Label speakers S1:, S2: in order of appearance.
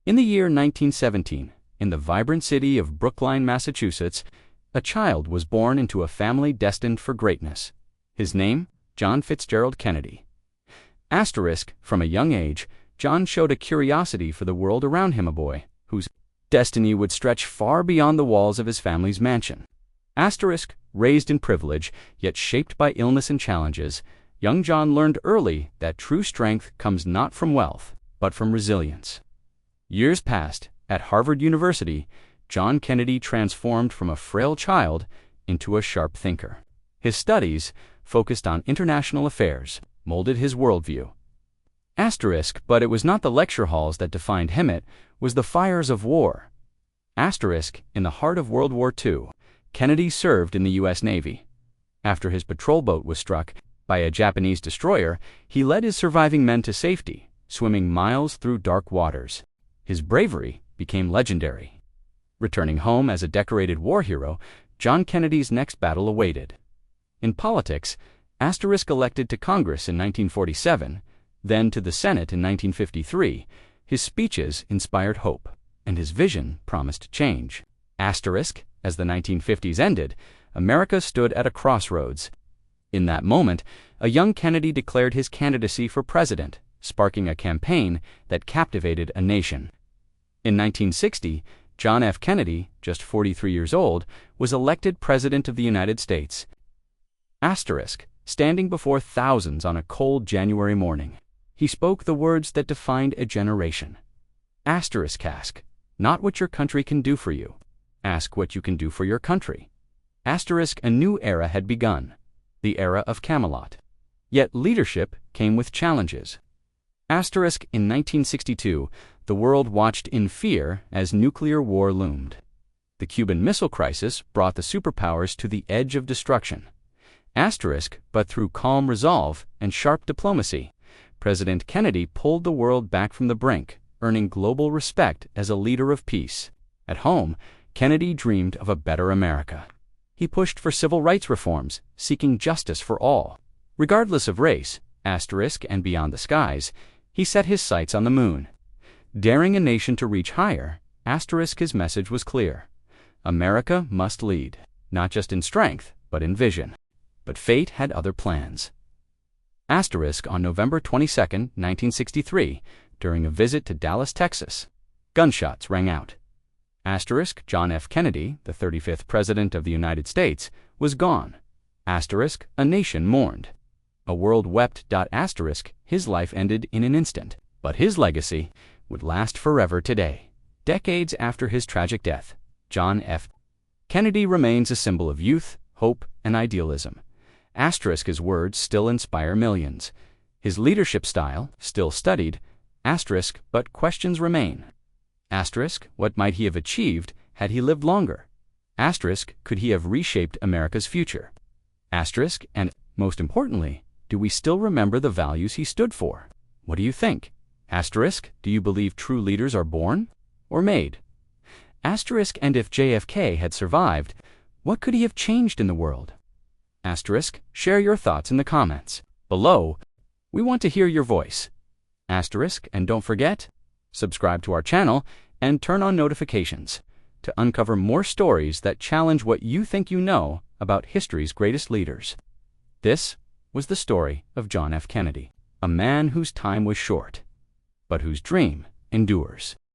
S1: In the year 1917, in the vibrant city of Brookline, Massachusetts, a child was born into a family destined for greatness. His name, John Fitzgerald Kennedy. Asterisk, from a young age, John showed a curiosity for the world around him, a boy whose destiny would stretch far beyond the walls of his family's mansion. Asterisk, raised in privilege, yet shaped by illness and challenges, young John learned early that true strength comes not from wealth, but from resilience. Years passed. At Harvard University, John Kennedy transformed from a frail child into a sharp thinker. His studies, focused on international affairs, molded his worldview. Asterisk, but it was not the lecture halls that defined him, it was the fires of war. Asterisk, in the heart of World War II, Kennedy served in the U.S. Navy. After his patrol boat was struck by a Japanese destroyer, he led his surviving men to safety, swimming miles through dark waters. His bravery became legendary. Returning home as a decorated war hero, John Kennedy's next battle awaited. In politics, Asterisk elected to Congress in 1947, then to the Senate in 1953, his speeches inspired hope, and his vision promised change. Asterisk, as the 1950s ended, America stood at a crossroads. In that moment, a young Kennedy declared his candidacy for president, sparking a campaign that captivated a nation. In 1960, John F. Kennedy, just 43 years old, was elected President of the United States. Asterisk, standing before thousands on a cold January morning, he spoke the words that defined a generation. Asterisk, ask not what your country can do for you. Ask what you can do for your country. Asterisk, a new era had begun, the era of Camelot. Yet leadership came with challenges. Asterisk, in 1962, the world watched in fear as nuclear war loomed. The Cuban Missile Crisis brought the superpowers to the edge of destruction. Asterisk, but through calm resolve and sharp diplomacy, President Kennedy pulled the world back from the brink, earning global respect as a leader of peace. At home, Kennedy dreamed of a better America. He pushed for civil rights reforms, seeking justice for all. Regardless of race, asterisk, and beyond the skies, he set his sights on the moon. Daring a nation to reach higher, asterisk, his message was clear. America must lead, not just in strength, but in vision. But fate had other plans. Asterisk, on November 22, 1963, during a visit to Dallas, Texas, gunshots rang out. Asterisk, John F. Kennedy, the 35th President of the United States, was gone. Asterisk, a nation mourned. A world wept. Asterisk, his life ended in an instant, but his legacy would last forever today. Decades after his tragic death, John F. Kennedy remains a symbol of youth, hope, and idealism. Asterisk, his words still inspire millions. His leadership style, still studied. Asterisk, but questions remain. Asterisk, what might he have achieved had he lived longer? Asterisk, could he have reshaped America's future? Asterisk, and most importantly, do we still remember the values he stood for? What do you think? Asterisk, do you believe true leaders are born or made? Asterisk, and if JFK had survived, what could he have changed in the world? Asterisk, share your thoughts in the comments below. We want to hear your voice. Asterisk, and don't forget, subscribe to our channel and turn on notifications to uncover more stories that challenge what you think you know about history's greatest leaders. This was the story of John F. Kennedy, a man whose time was short, but whose dream endures.